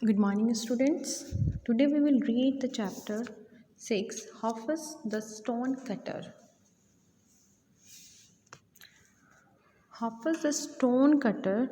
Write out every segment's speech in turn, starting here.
Good morning, students. Today we will read the chapter 6, Hafiz the Stone Cutter. Hafiz the Stone Cutter,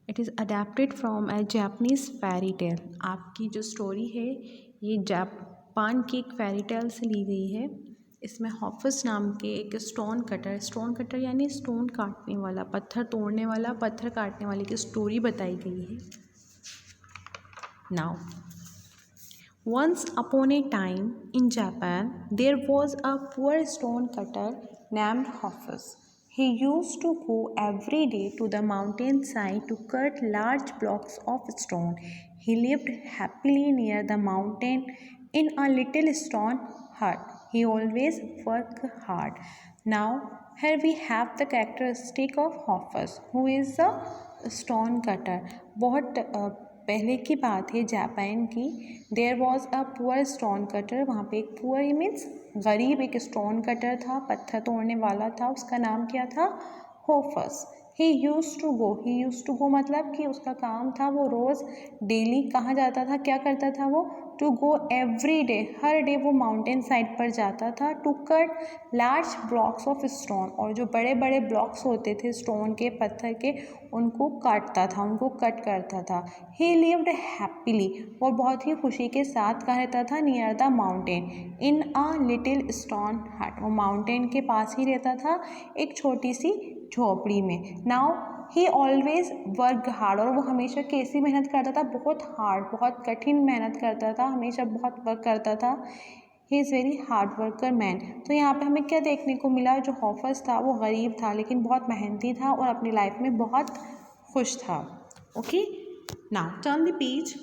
it is adapted from a Japanese fairy tale. आपकी जो story है ये Japan की एक fairy tale से ली गई है. इसमें हाफिज नाम के एक स्टोन कटर यानी स्टोन काटने वाला, पत्थर तोड़ने वाला, पत्थर काटने वाले की स्टोरी बताई गई है. Now, once upon a time in Japan, there was a poor stone cutter named Hafiz. He used to go every day to the mountainside to cut large blocks of stone. He lived happily near the mountain in a little stone hut. He always worked hard. Now, here we have the characteristic of Hafiz, who is a stone cutter. बहुत पहले की बात है Japan की. There was a poor stone cutter. वहाँ पे एक poor means गरीब एक स्टोन कटर था, पत्थर तोड़ने वाला था. उसका नाम क्या था? हाफिज. ही यूज़ टू गो मतलब कि उसका काम था वो रोज़ डेली कहाँ जाता था, क्या करता था वो? टू गो एवरी डे, हर डे वो माउंटेन साइड पर जाता था. To cut large blocks of stone, और जो बड़े बड़े ब्लॉक्स होते थे स्टोन के, पत्थर के, उनको काटता था, उनको कट करता था. ही लिव्ड हैप्पीली, और बहुत ही खुशी के साथ कहाँ रहता था? Near the mountain in a little stone हट. वो माउंटेन के पास ही रहता था, एक छोटी सी झोपड़ी में. Now he always work hard, और वो हमेशा कैसी मेहनत करता था? बहुत हार्ड, बहुत कठिन मेहनत करता था, हमेशा बहुत वर्क करता था. He is very hard worker man. तो यहाँ पे हमें क्या देखने को मिला? जो हाफिज था वो गरीब था लेकिन बहुत मेहनती था और अपनी लाइफ में बहुत खुश था. Okay, now turn the page.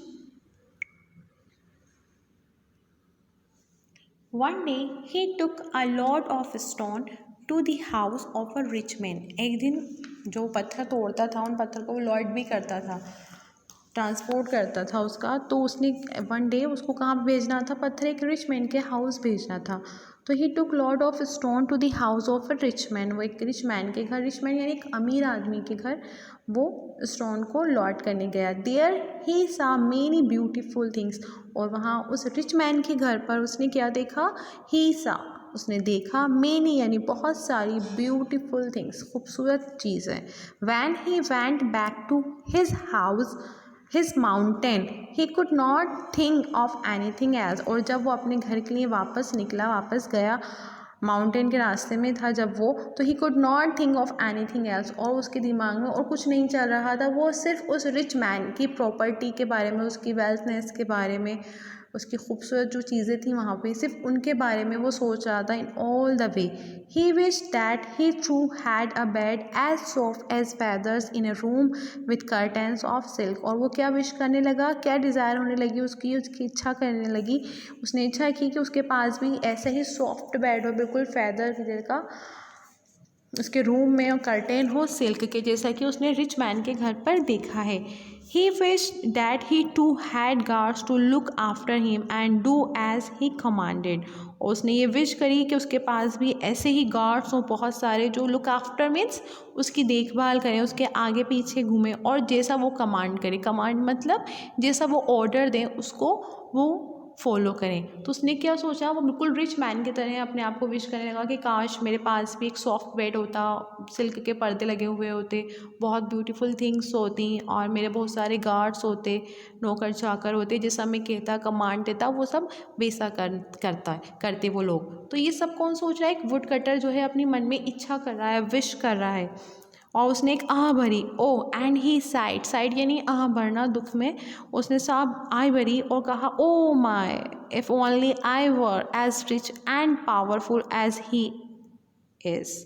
One day he took a load of stone to the house of a rich man. एक दिन जो पत्थर तोड़ता था उन पत्थर को वो लोड भी करता था, ट्रांसपोर्ट करता था उसका. तो उसने वन डे उसको कहाँ भेजना था? पत्थर एक रिच मैन के हाउस भेजना था. तो he took lot of stone to the house of a rich man. वो एक रिच मैन के घर, रिच मैन यानी एक अमीर आदमी के घर वो स्टोन को लॉट करने गया. देयर ही सा मेनी ब्यूटीफुल थिंग्स, और वहाँ उस रिच मैन के घर पर उसने क्या देखा? ही सा, उसने देखा, मेनी यानी बहुत सारी, ब्यूटीफुल थिंग्स, खूबसूरत चीज़ें. When he went back to his house, his mountain, he could not think of anything else. और जब वो अपने घर के लिए वापस निकला, वापस गया, माउंटेन के रास्ते में था जब वो, तो ही could not think of anything else, और उसके दिमाग में और कुछ नहीं चल रहा था. वो सिर्फ उस रिच मैन की प्रॉपर्टी के बारे में, उसकी वेल्थनेस के बारे में, उसकी खूबसूरत जो चीज़ें थी वहाँ पे, सिर्फ उनके बारे में वो सोच रहा था. In all the way he wish that he too had a bed as soft as feathers in a room with curtains of silk. और वो क्या विश करने लगा, क्या डिज़ायर होने लगी उसकी इच्छा करने लगी. उसने इच्छा की कि उसके पास भी ऐसा ही सॉफ्ट बेड हो, बिल्कुल फैदर का उसके रूम में, और कर्टेन हो सिल्क के, जैसा कि उसने रिच मैन के घर पर देखा है. He wish that he too had guards to look after him and do as he commanded. और उसने ये विश करी कि उसके पास भी ऐसे ही गार्ड्स हों बहुत सारे, जो लुक आफ्टर मीन्स उसकी देखभाल करें, उसके आगे पीछे घूमें, और जैसा वो कमांड करे, कमांड मतलब जैसा वो ऑर्डर दें उसको वो फॉलो करें. तो उसने क्या सोचा? वो बिल्कुल रिच मैन की तरह अपने आप को विश करने लगा कि काश मेरे पास भी एक सॉफ्ट बेड होता, सिल्क के पर्दे लगे हुए होते, बहुत ब्यूटीफुल थिंग्स होती, और मेरे बहुत सारे गार्ड्स होते, नौकर चाकर होते, जैसा मैं कहता, कमांड देता, वो सब वैसा करते वो लोग. तो ये सब कौन सोच रहा है? एक वुड कटर जो है अपनी मन में इच्छा कर रहा है, विश कर रहा है. और उसने एक आह भरी. ओ एंड ही साइड यानी आह भरना दुख में. उसने साहब आह भरी और कहा, oh my if only I were as rich and powerful as he is.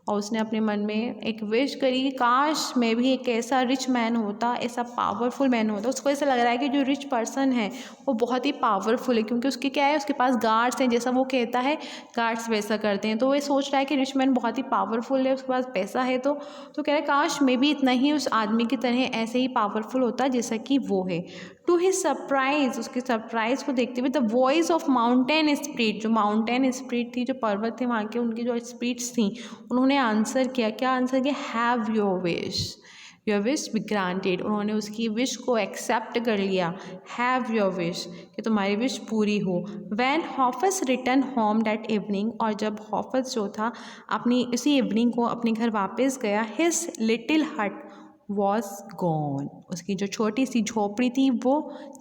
और उसने अपने मन में एक विश करी, काश मैं भी एक ऐसा रिच मैन होता, ऐसा पावरफुल मैन होता. उसको ऐसा लग रहा है कि जो रिच पर्सन है वो बहुत ही पावरफुल है, क्योंकि उसके क्या है, उसके पास गार्ड्स हैं, जैसा वो कहता है गार्ड्स वैसा करते हैं. तो वो सोच रहा है कि रिच मैन बहुत ही पावरफुल है, उसके पास पैसा है. तो कह रहा है काश मैं भी इतना ही उस आदमी की तरह ऐसे ही पावरफुल होता जैसा कि वो है. टू हिज सरप्राइज, उसके सरप्राइज को देखते हुए, the voice of mountain spirit, जो माउंटेन स्पिरिट थी, जो पर्वत थे वहाँ के, उनकी जो स्पिरिट्स थी, उन्होंने आंसर किया. क्या आंसर किया? Have your your wish be granted, उन्होंने उसकी विश को एक्सेप्ट कर लिया। हैव योर विश, कि तुम्हारी विश पूरी हो। When Hofus return home that evening, और जब हॉफस जो था अपनी इसी इवनिंग को अपने घर वापस गया, हिज लिटिल हट वॉज गॉन, उसकी जो छोटी सी झोपड़ी थी वो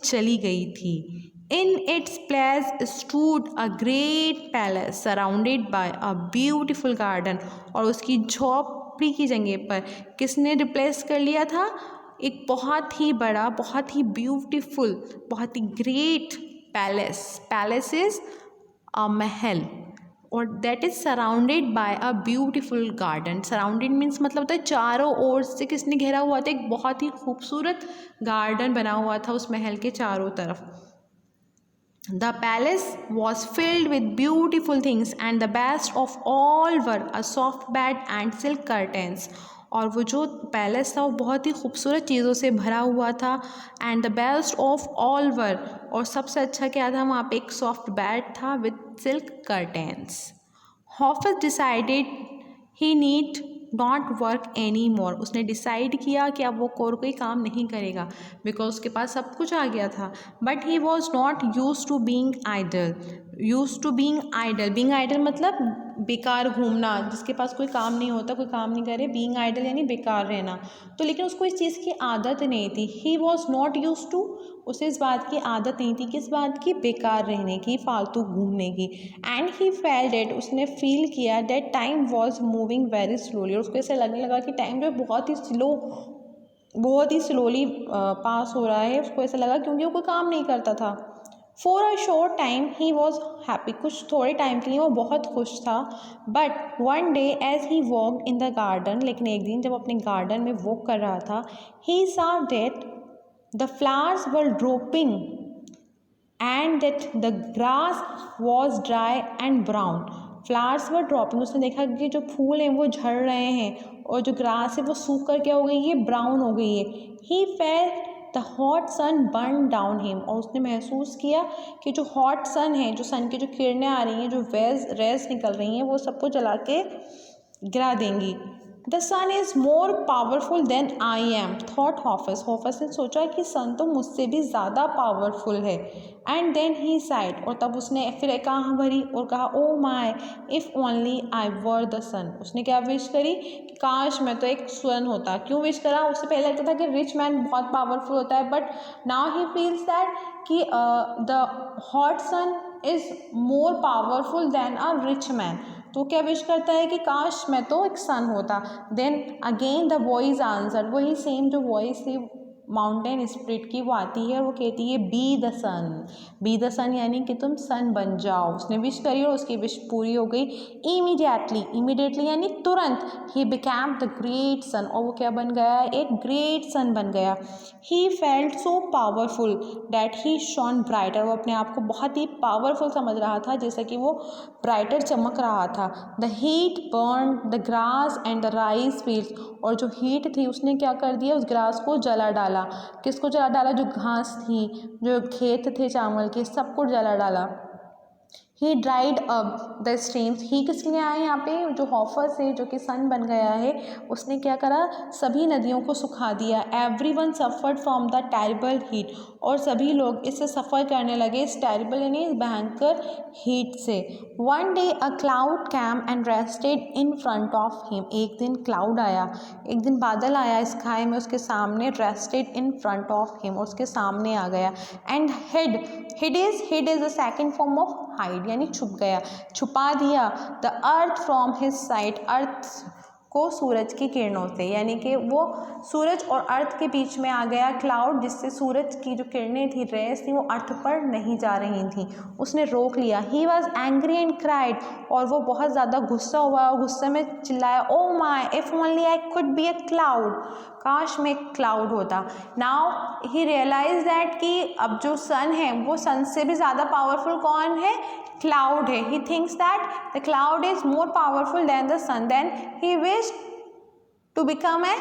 चली गई थी। In its place stood a great palace surrounded by a beautiful garden, और उसकी झोपड़ी की जगह पर किसने रिप्लेस कर लिया था? एक बहुत ही बड़ा, बहुत ही ब्यूटिफुल, बहुत ही great palace. Palace is a mahal, और that is surrounded by a beautiful garden. Surrounded means मतलब होता है चारों ओर से किसने घेरा हुआ था? एक बहुत ही खूबसूरत गार्डन बना हुआ था उस महल के चारों तरफ। The palace was filled with beautiful things and the best of all were a soft bed and silk curtains. और वो जो पैलेस था वो बहुत ही खूबसूरत चीज़ों से भरा हुआ था। And the best of all were, और सबसे अच्छा क्या था वहाँ पे? एक सॉफ्ट बेड था with silk curtains. Hofus decided he need not work any more, उसने डिसाइड किया कि अब वो और कोई काम नहीं करेगा, बिकॉज उसके पास सब कुछ आ गया था। But he was not use to being idle. Use to being idle, being idle मतलब बेकार घूमना, जिसके पास कोई काम नहीं होता, कोई काम नहीं करे, बींग आइडल यानी बेकार रहना। तो लेकिन उसको इस चीज़ की आदत नहीं थी। He was not use to, उसे इस बात की आदत नहीं थी, किस बात की? बेकार रहने की, फालतू घूमने की। एंड ही फेल्ट इट, उसने फील किया that time was moving very slowly, और उसको ऐसा लगने लगा कि टाइम जो बहुत ही स्लोली पास हो रहा है। उसको ऐसा लगा क्योंकि वो कोई काम नहीं करता था। For a short time he was happy, कुछ थोड़े टाइम के लिए वो बहुत खुश था। But one day as he walked in the garden, लेकिन एक दिन जब अपने गार्डन में वॉक कर रहा था, ही saw that the flowers were drooping and that the grass was dry and brown. Flowers were dropping, उसने देखा कि जो फूल हैं वो झड़ रहे हैं, और जो ग्रास है वो सूख कर क्या हो गई है? ब्राउन हो गई है। He felt the hot sun burn down him, और उसने महसूस किया कि जो हॉट सन है, जो सन की जो किरणें आ रही हैं, जो रेज निकल रही हैं, वो सबको जला के गिरा देंगी। The sun is more powerful than I am, thought Hofus, Hofus ने सोचा कि सन तो मुझसे भी ज़्यादा पावरफुल है। एंड देन ही साइड, और तब उसने फिर एक आह भरी और कहा, oh my if only I were the sun. उसने क्या विश करी? कि काश मैं तो एक सन होता। क्यों विश करा? उससे पहले लगता था कि रिच मैन बहुत पावरफुल होता है, but now he feels that कि the hot sun is more powerful than a rich man. तो क्या विश करता है कि काश मैं तो एक सन होता। Then again the voice answer, वही सेम जो वॉइस थी माउंटेन स्पिरिट की, वो आती है, वो कहती है be the sun. Be the sun यानी कि तुम सन बन जाओ। उसने विश करी और उसकी विश पूरी हो गई। इमीडिएटली, इमीडिएटली यानी तुरंत, ही बिकैम द ग्रेट सन, और वो क्या बन गया? एक ग्रेट सन बन गया। He felt so powerful that he shone brighter, वो अपने आप को बहुत ही पावरफुल समझ रहा था, जैसे कि वो ब्राइटर चमक रहा था। The heat burn the grass and the rice fields, और जो हीट थी उसने क्या कर दिया? उस ग्रास को जला डाला। किसको जला डाला? जो घास थी, जो खेत थे चावल के, सबको जला डाला। ही ड्राइड अप द स्ट्रीम्स, ही किसके लिए आए यहाँ पे? जो हॉफस है, जो कि सन बन गया है, उसने क्या करा? सभी नदियों को सुखा दिया। Every one suffered from the terrible heat, और सभी लोग इससे सफ़र करने लगे, इस टेरिबल यानी भयंकर हीट से। One day a cloud came and rested in front of him, एक दिन क्लाउड आया, एक दिन बादल आया स्काई में उसके सामने, rested in front of him, उसके सामने आ गया। And hid is the second form of hide, यानी छुप गया, छुपा दिया। The earth from his side, earth को सूरज की किरणों से, यानी कि वो सूरज और अर्थ के बीच में आ गया क्लाउड, जिससे सूरज की जो किरणें थी, रेस थी, वो अर्थ पर नहीं जा रही थी, उसने रोक लिया। He was angry and cried, और वो बहुत ज़्यादा गुस्सा हुआ और गुस्से में चिल्लाया, oh my if only I could be a cloud, काश मैं एक क्लाउड होता। नाउ ही रियलाइज दैट कि अब जो सन है वो सन से भी ज़्यादा पावरफुल कौन है? क्लाउड है। He thinks that the cloud is more powerful than the sun, then he wish to become a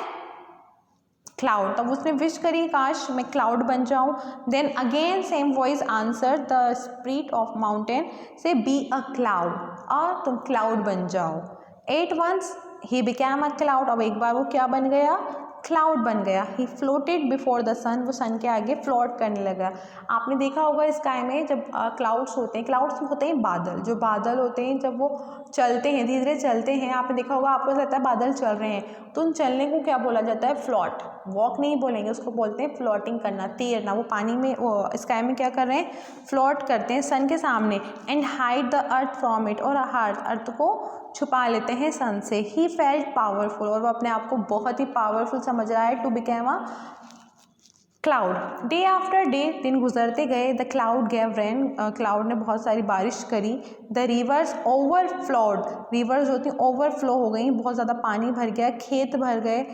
cloud. तब उसने विश करी काश मैं क्लाउड बन जाऊं। Then again same voice answer the spirit of mountain say be a cloud, और तुम cloud बन जाओ। At once he became a cloud, अब एक बार वो क्या बन गया? क्लाउड बन गया। ही फ्लोटेड बिफोर द सन, वो सन के आगे फ्लोट करने लगा। आपने देखा होगा स्काई में जब क्लाउड्स होते हैं बादल, जो बादल होते हैं जब वो चलते हैं, धीरे धीरे चलते हैं, आपने देखा होगा, आपको लगता है बादल चल रहे हैं, तो उन चलने को क्या बोला जाता है? फ्लॉट। वॉक नहीं बोलेंगे, उसको बोलते हैं फ्लोटिंग करना, तैरना। वो पानी में, वो स्काई में क्या कर रहे हैं? फ्लोट करते हैं सन के सामने। And hide the earth from it, और अर्थ को छुपा लेते हैं सन से। ही फेल्ट पावरफुल, और वो अपने आप को बहुत ही पावरफुल समझ रहा है। To became a cloud. Day after day, दिन गुजरते गए। The cloud gave rain, cloud ने बहुत सारी बारिश करी। द रिवर्स ओवरफ्लोड, रिवर्स जो थी ओवरफ्लो हो गई, बहुत ज़्यादा पानी भर गया, खेत भर गए।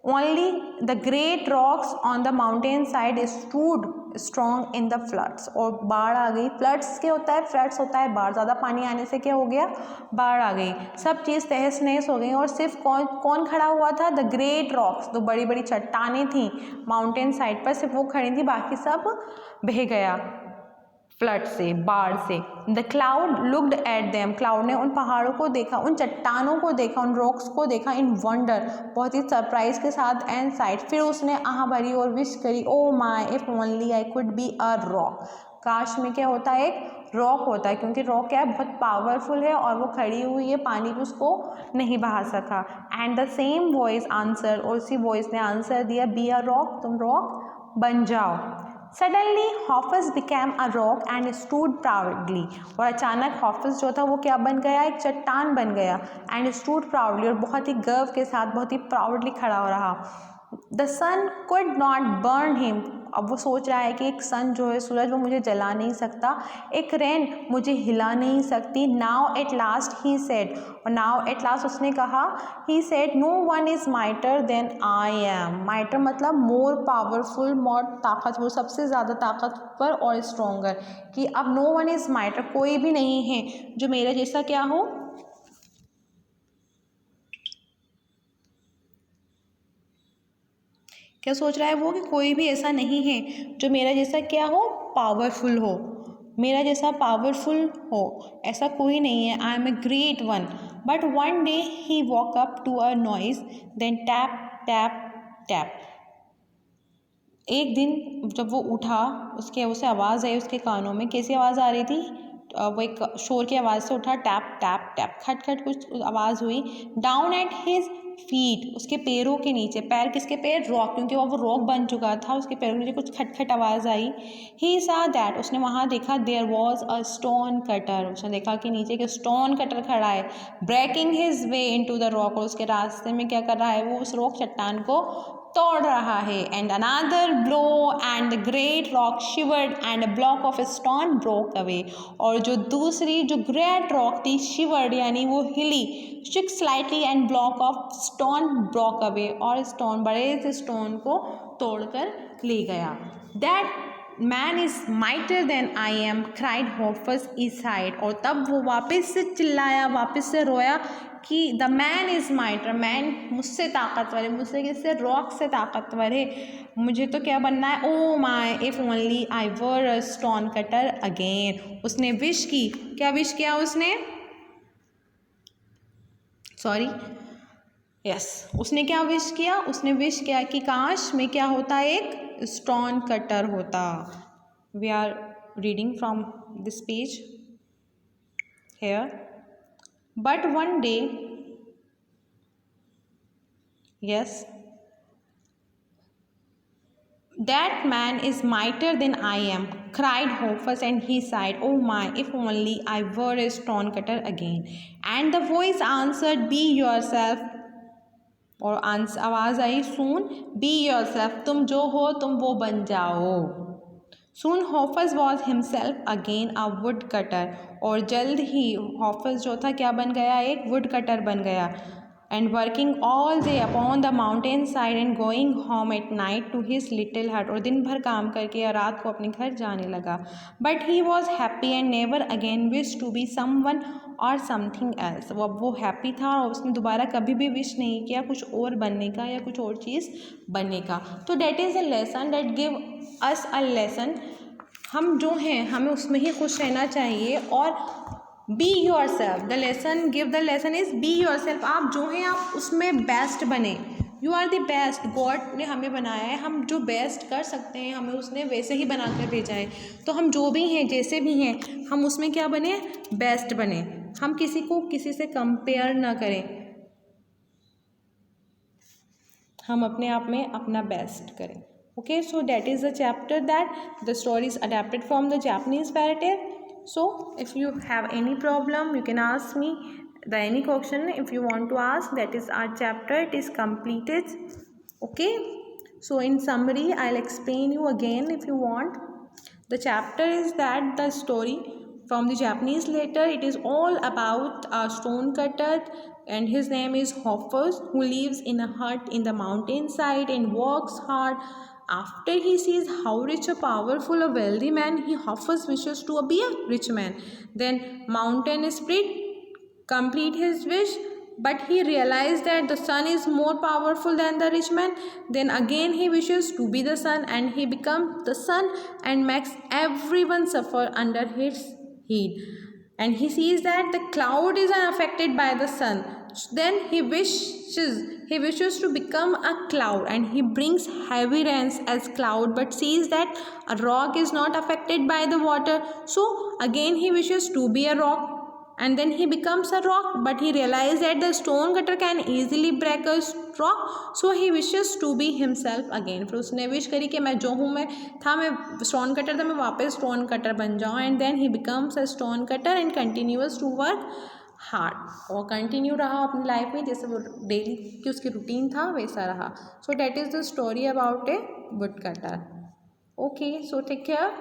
Only the great rocks on the mountain side stood strong in the floods, और बाढ़ आ गई। फ्लड्स क्या होता है? फ्लड्स होता है बाढ़, ज़्यादा पानी आने से क्या हो गया? बाढ़ आ गई, सब चीज़ तहस नहस हो गई। और सिर्फ कौन खड़ा हुआ था? द ग्रेट रॉक्स, जो बड़ी बड़ी चट्टानें थी माउंटेन साइड पर, सिर्फ वो खड़ी थी, बाकी सब बह गया फ्लड से, बाढ़ से। The cloud looked at them, cloud ने उन पहाड़ों को देखा, उन चट्टानों को देखा, उन रॉक्स को देखा। इन वंडर, बहुत ही सरप्राइज के साथ। एंड साइड, फिर उसने आह भरी और विश करी, oh my if only I could be a rock. काश में क्या होता है? एक रॉक होता है, क्योंकि रॉक क्या है? बहुत पावरफुल है, और वो खड़ी हुई है, पानी भी उसको नहीं बहा सका। And the same voice answer, और उसी वॉइस ने आंसर दिया, बी अ रॉक, तुम रॉक बन जाओ। Suddenly Hofus became a rock and stood proudly, और अचानक हॉफस जो था वो क्या बन गया? एक चट्टान बन गया। एंड स्टूड प्राउडली, और बहुत ही गर्व के साथ, बहुत ही प्राउडली खड़ा हो रहा। The sun could not burn him, अब वो सोच रहा है कि एक सन जो है, सूरज, वो मुझे जला नहीं सकता, एक रेन मुझे हिला नहीं सकती। Now at last he said, और नाउ एट लास्ट उसने कहा, he said, no one is mightier than I am. Mightier मतलब मोर पावरफुल, मोर ताकतवर, सबसे ज़्यादा ताकतवर और स्ट्रोंगर, कि अब नो वन इज़ माइटर, कोई भी नहीं है जो मेरे जैसा क्या हो? क्या सोच रहा है वो? कि कोई भी ऐसा नहीं है जो मेरा जैसा क्या हो? पावरफुल हो, मेरा जैसा पावरफुल हो, ऐसा कोई नहीं है। I am a great one. But one day he woke up to a noise, then tap tap tap. एक दिन जब वो उठा, उसे आवाज़ आई उसके कानों में। कैसी आवाज़ आ रही थी? वो एक शोर की आवाज़ से उठा, टैप टैप टैप, खट खट कुछ आवाज़ हुई। डाउन एट हिज फीट, उसके पैरों के नीचे। पैर किसके पैर? रॉक, क्योंकि वो रॉक बन चुका था, उसके पैरों के नीचे कुछ खटखट आवाज़ आई। ही सा दैट, उसने वहाँ देखा, there was a stone cutter, उसने देखा कि नीचे एक स्टोन कटर खड़ा है। Breaking his way into the rock, और उसके रास्ते में क्या कर रहा है? वो उस रॉक चट्टान को तोड़ रहा है। And another blow and the great rock शिवर्ड and a block of stone broke away, और जो दूसरी जो ग्रेट रॉक थी, शिवर्ड यानी वो हिली, shook slightly and block of stone broke away, और स्टोन, बड़े से स्टोन को तोड़कर ले गया। That man is mightier than I am, cried Hoffus aside, और तब वो वापस से चिल्लाया, वापस से रोया कि द मैन इज़ माइटर, मैन मुझसे ताकतवर है, मुझसे किससे? रॉक से ताकतवर है, मुझे तो क्या बनना है? Oh my if only I were a stone cutter again. उसने विश की, क्या विश किया उसने? सॉरी, यस, उसने क्या विश किया? उसने विश किया कि काश मैं क्या होता? एक स्टोन कटर होता। We are reading from this page here. But one day, yes, that man is mightier than I am, cried Hoffus, and he sighed, oh my, if only I were a stone cutter again. And the voice answered, be yourself, और आवाज़ आई, soon be yourself, तुम जो हो तुम वो बन जाओ। Soon Hoffus was himself again a wood cutter, और जल्द ही Hoffus जो था क्या बन गया? एक wood cutter बन गया। And working all day upon the mountain side and going home at night to his little hut, और दिन भर काम करके रात को अपने घर जाने लगा। But he was happy and never again wished to be someone or something else, वो हैप्पी था और उसने दोबारा कभी भी विश नहीं किया कुछ और बनने का या कुछ और चीज़ बनने का। तो that is a lesson that give us a lesson, हम जो हैं हमें उसमें ही खुश रहना चाहिए। और be yourself, the lesson give the lesson is be yourself, आप जो हैं आप उसमें बेस्ट बने, you are the best, God ने हमें बनाया है, हम जो बेस्ट कर सकते हैं हमें उसने वैसे ही बना कर भेजा है। तो हम जो भी हैं, जैसे भी हैं, हम उसमें क्या बने, बेस्ट बने। हम किसी को किसी से कंपेयर ना करें, हम अपने आप में अपना बेस्ट करें। Okay, so that is the chapter that the story is adapted from the Japanese fairy tale. So if you have any problem you can ask me the any question if you want to ask. That is our chapter, it is completed. Okay, so in summary I'll explain you again if you want. The chapter is that the story from the Japanese letter, it is all about a stonecutter and his name is Hoffers, who lives in a hut in the mountainside and works hard. After he sees how rich, a powerful, a wealthy man, he Hoffers wishes to be a rich man. Then mountain spirit complete his wish, but he realized that the sun is more powerful than the rich man. Then again he wishes to be the sun and he becomes the sun and makes everyone suffer under his heat. And he sees that the cloud is unaffected by the sun. Then he wishes to become a cloud and he brings heavy rains as cloud, but sees that a rock is not affected by the water. So again he wishes to be a rock and then he becomes a rock, but he realizes that the stone cutter can easily break a rock, so he wishes to be himself again. फिर उसने wish करी कि मैं जो हूँ, मैं stone cutter था, मैं वापस स्टोन कटर बन जाऊँ. And then he becomes a stone cutter and continuous to work hard, और कंटिन्यू रहा अपनी लाइफ में जैसे वो डेली की उसकी रूटीन था वैसा रहा. So that is the story about a wood cutter. Okay, so take care.